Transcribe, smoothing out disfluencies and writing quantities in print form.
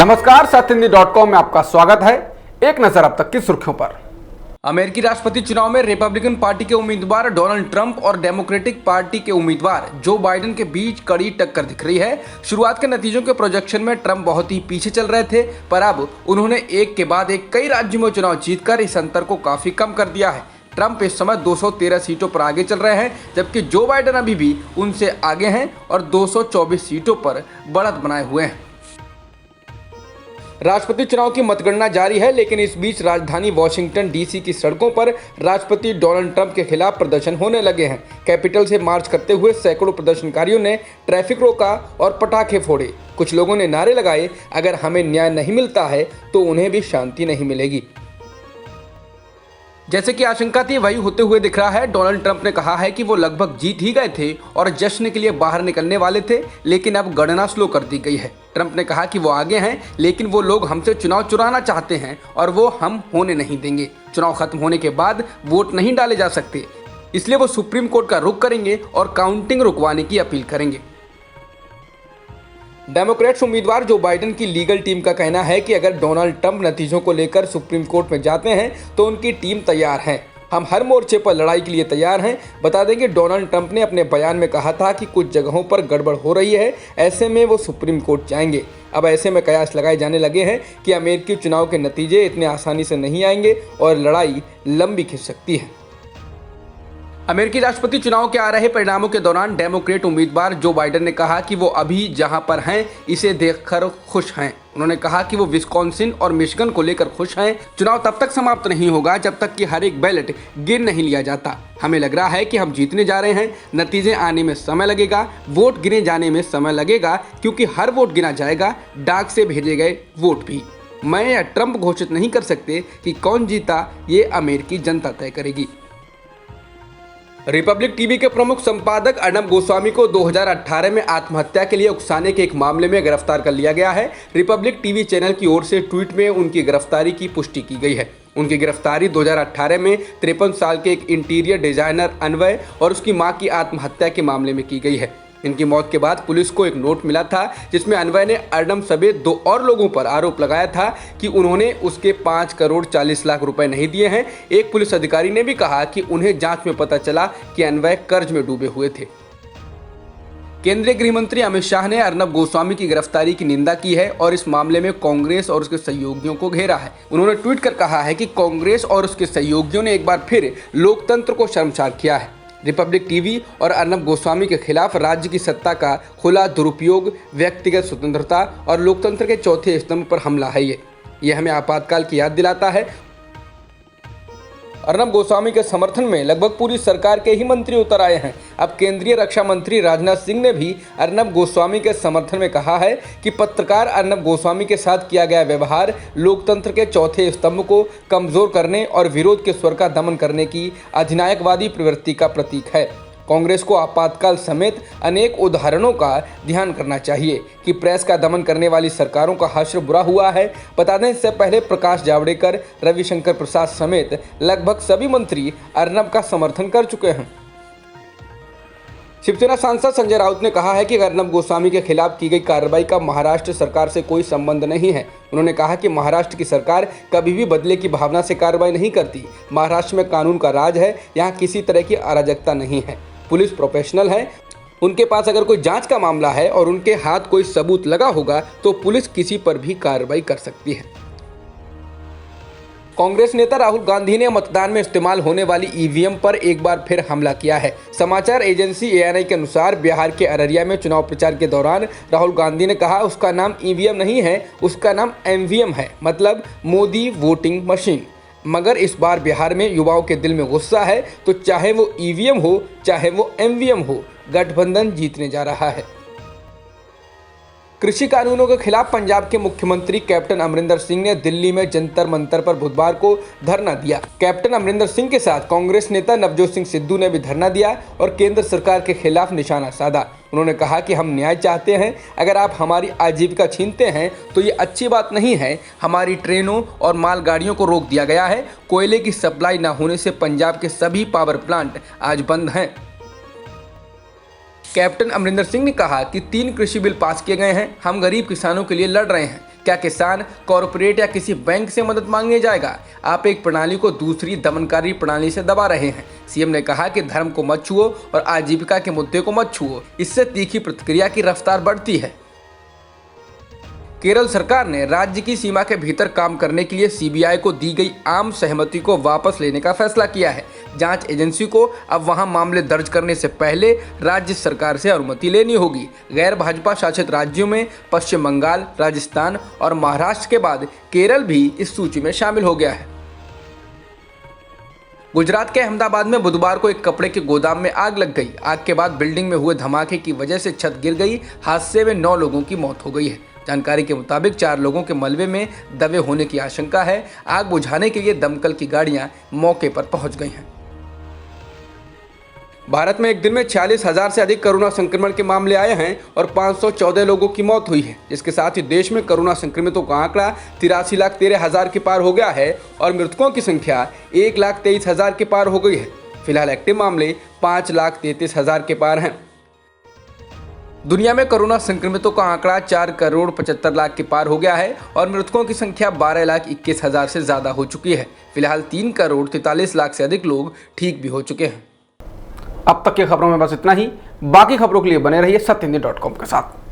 नमस्कार, सत्यहिंदी.com में आपका स्वागत है। एक नजर अब तक की सुर्खियों पर। अमेरिकी राष्ट्रपति चुनाव में रिपब्लिकन पार्टी के उम्मीदवार डोनाल्ड ट्रंप और डेमोक्रेटिक पार्टी के उम्मीदवार जो बाइडेन के बीच कड़ी टक्कर दिख रही है। शुरुआत के नतीजों के प्रोजेक्शन में ट्रंप बहुत ही पीछे चल रहे थे, पर अब उन्होंने एक के बाद एक कई राज्यों में चुनाव जीतकर इस अंतर को काफी कम कर दिया है। ट्रंप इस समय 213 सीटों पर आगे चल रहे हैं, जबकि जो बाइडेन अभी भी उनसे आगे हैं और 224 सीटों पर बढ़त बनाए हुए हैं। राष्ट्रपति चुनाव की मतगणना जारी है, लेकिन इस बीच राजधानी वॉशिंगटन डीसी की सड़कों पर राष्ट्रपति डोनाल्ड ट्रंप के खिलाफ प्रदर्शन होने लगे हैं। कैपिटल से मार्च करते हुए सैकड़ों प्रदर्शनकारियों ने ट्रैफिक रोका और पटाखे फोड़े। कुछ लोगों ने नारे लगाए, अगर हमें न्याय नहीं मिलता है तो उन्हें भी शांति नहीं मिलेगी। जैसे कि आशंका थी वही होते हुए दिख रहा है। डोनाल्ड ट्रंप ने कहा है कि वो लगभग जीत ही गए थे और जश्न के लिए बाहर निकलने वाले थे, लेकिन अब गणना स्लो कर दी गई है। ट्रंप ने कहा कि वो आगे हैं, लेकिन वो लोग हमसे चुनाव चुराना चाहते हैं और वो हम होने नहीं देंगे। चुनाव खत्म होने के बाद वोट नहीं डाले जा सकते, इसलिए वो सुप्रीम कोर्ट का रुख करेंगे और काउंटिंग रुकवाने की अपील करेंगे। डेमोक्रेट्स उम्मीदवार जो बाइडेन की लीगल टीम का कहना है कि अगर डोनाल्ड ट्रंप नतीजों को लेकर सुप्रीम कोर्ट में जाते हैं तो उनकी टीम तैयार है। हम हर मोर्चे पर लड़ाई के लिए तैयार हैं। बता दें कि डोनाल्ड ट्रंप ने अपने बयान में कहा था कि कुछ जगहों पर गड़बड़ हो रही है, ऐसे में वो सुप्रीम कोर्ट जाएंगे। अब ऐसे में कयास लगाए जाने लगे हैं कि अमेरिकी चुनाव के नतीजे इतने आसानी से नहीं आएंगे और लड़ाई लंबी खिंच सकती है। अमेरिकी राष्ट्रपति चुनाव के आ रहे परिणामों के दौरान डेमोक्रेट उम्मीदवार जो बाइडेन ने कहा कि वो अभी जहां पर हैं इसे देखकर खुश हैं। उन्होंने कहा कि वो विस्कॉन्सिन और मिशिगन को लेकर खुश हैं। चुनाव तब तक समाप्त नहीं होगा जब तक कि हर एक बैलेट गिन नहीं लिया जाता। हमें लग रहा है कि हम जीतने जा रहे हैं। नतीजे आने में समय लगेगा, वोट गिने जाने में समय लगेगा, क्योंकि हर वोट गिना जाएगा, डाक से भेजे गए वोट भी। मैं या ट्रंप घोषित नहीं कर सकते कि कौन जीता, ये अमेरिकी जनता तय करेगी। रिपब्लिक टीवी के प्रमुख संपादक अर्नब गोस्वामी को 2018 में आत्महत्या के लिए उकसाने के एक मामले में गिरफ्तार कर लिया गया है। रिपब्लिक टीवी चैनल की ओर से ट्वीट में उनकी गिरफ्तारी की पुष्टि की गई है। उनकी गिरफ्तारी 2018 में 53 साल के एक इंटीरियर डिजाइनर अन्वय और उसकी मां की आत्महत्या के मामले में की गई है। इनकी मौत के बाद पुलिस को एक नोट मिला था, जिसमें अन्वय ने अर्नब समेत 2 और लोगों पर आरोप लगाया था कि उन्होंने उसके 5 करोड़ 40 लाख रुपए नहीं दिए हैं। एक पुलिस अधिकारी ने भी कहा कि उन्हें जांच में पता चला कि अन्वय कर्ज में डूबे हुए थे। केंद्रीय गृह मंत्री अमित शाह ने अर्नब गोस्वामी की गिरफ्तारी की निंदा की है और इस मामले में कांग्रेस और उसके सहयोगियों को घेरा है। उन्होंने ट्वीट कर कहा है कि कांग्रेस और उसके सहयोगियों ने एक बार फिर लोकतंत्र को शर्मसार किया है। रिपब्लिक टीवी और अर्नब गोस्वामी के खिलाफ राज्य की सत्ता का खुला दुरुपयोग, व्यक्तिगत स्वतंत्रता और लोकतंत्र के चौथे स्तंभ पर हमला है। ये हमें आपातकाल की याद दिलाता है। अर्नब गोस्वामी के समर्थन में लगभग पूरी सरकार के ही मंत्री उतर आए हैं। अब केंद्रीय रक्षा मंत्री राजनाथ सिंह ने भी अर्नब गोस्वामी के समर्थन में कहा है कि पत्रकार अर्नब गोस्वामी के साथ किया गया व्यवहार लोकतंत्र के चौथे स्तंभ को कमजोर करने और विरोध के स्वर का दमन करने की अधिनायकवादी प्रवृत्ति का प्रतीक है। कांग्रेस को आपातकाल समेत अनेक उदाहरणों का ध्यान करना चाहिए कि प्रेस का दमन करने वाली सरकारों का हश्र बुरा हुआ है। बता दें, इससे पहले प्रकाश जावड़ेकर, रविशंकर प्रसाद समेत लगभग सभी मंत्री अर्नब का समर्थन कर चुके हैं। शिवसेना सांसद संजय राउत ने कहा है कि अर्नब गोस्वामी के खिलाफ की गई कार्रवाई का महाराष्ट्र सरकार से कोई संबंध नहीं है। उन्होंने कहा कि महाराष्ट्र की सरकार कभी भी बदले की भावना से कार्रवाई नहीं करती। महाराष्ट्र में कानून का राज है, यहाँ किसी तरह की अराजकता नहीं है। पुलिस प्रोफेशनल है, उनके पास अगर कोई जांच का मामला है और उनके हाथ कोई सबूत लगा होगा तो पुलिस किसी पर भी कार्रवाई कर सकती है। कांग्रेस नेता राहुल गांधी ने मतदान में इस्तेमाल होने वाली ईवीएम पर एक बार फिर हमला किया है। समाचार एजेंसी एएनआई के अनुसार बिहार के अररिया में चुनाव प्रचार के दौरान राहुल गांधी ने कहा उसका नाम ईवीएम नहीं है, उसका नाम एमवीएम है, मतलब मोदी वोटिंग मशीन। मगर इस बार बिहार में युवाओं के दिल में गुस्सा है, तो चाहे वो ईवीएम हो चाहे वो एमवीएम हो, गठबंधन जीतने जा रहा है। कृषि कानूनों के खिलाफ पंजाब के मुख्यमंत्री कैप्टन अमरिंदर सिंह ने दिल्ली में जंतर मंतर पर बुधवार को धरना दिया। कैप्टन अमरिंदर सिंह के साथ कांग्रेस नेता नवजोत सिंह सिद्धू ने भी धरना दिया और केंद्र सरकार के खिलाफ निशाना साधा। उन्होंने कहा कि हम न्याय चाहते हैं, अगर आप हमारी आजीविका छीनते हैं तो ये अच्छी बात नहीं है। हमारी ट्रेनों और मालगाड़ियों को रोक दिया गया है। कोयले की सप्लाई न होने से पंजाब के सभी पावर प्लांट आज बंद हैं। कैप्टन अमरिंदर सिंह ने कहा कि 3 कृषि बिल पास किए गए हैं। हम गरीब किसानों के लिए लड़ रहे हैं। क्या किसान, कॉरपोरेट या किसी बैंक से मदद मांगने जाएगा? आप एक प्रणाली को दूसरी दमनकारी प्रणाली से दबा रहे हैं। सीएम ने कहा कि धर्म को मत छुओ और आजीविका के मुद्दे को मत छुओ, इससे तीखी प्रतिक्रिया की रफ्तार बढ़ती है। केरल सरकार ने राज्य की सीमा के भीतर काम करने के लिए सीबीआई को दी गई आम सहमति को वापस लेने का फैसला किया है। जांच एजेंसी को अब वहां मामले दर्ज करने से पहले राज्य सरकार से अनुमति लेनी होगी। गैर भाजपा शासित राज्यों में पश्चिम बंगाल, राजस्थान और महाराष्ट्र के बाद केरल भी इस सूची में शामिल हो गया है। गुजरात के अहमदाबाद में बुधवार को एक कपड़े के गोदाम में आग लग गई। आग के बाद बिल्डिंग में हुए धमाके की वजह से छत गिर गई। हादसे में 9 लोगों की मौत हो गई है। जानकारी के मुताबिक 4 लोगों के मलबे में दबे होने की आशंका है। आग बुझाने के लिए दमकल की गाड़ियां मौके पर पहुंच गई हैं। भारत में एक दिन में 46,000 से अधिक कोरोना संक्रमण के मामले आए हैं और 514 लोगों की मौत हुई है, जिसके साथ ही देश में कोरोना संक्रमितों का आंकड़ा 83,13,000 के पार हो गया है और मृतकों की संख्या 1,23,000 के पार हो गई है। फिलहाल एक्टिव मामले 5,33,000 के पार हैं। दुनिया में कोरोना संक्रमितों का आंकड़ा 4,75,00,000 के पार हो गया है और मृतकों की संख्या 12,21,000 से ज्यादा हो चुकी है। फिलहाल 3,43,00,000 से अधिक लोग ठीक भी हो चुके हैं। अब तक की खबरों में बस इतना ही। बाकी खबरों के लिए बने रहिए सत्यहिंदी.com के साथ।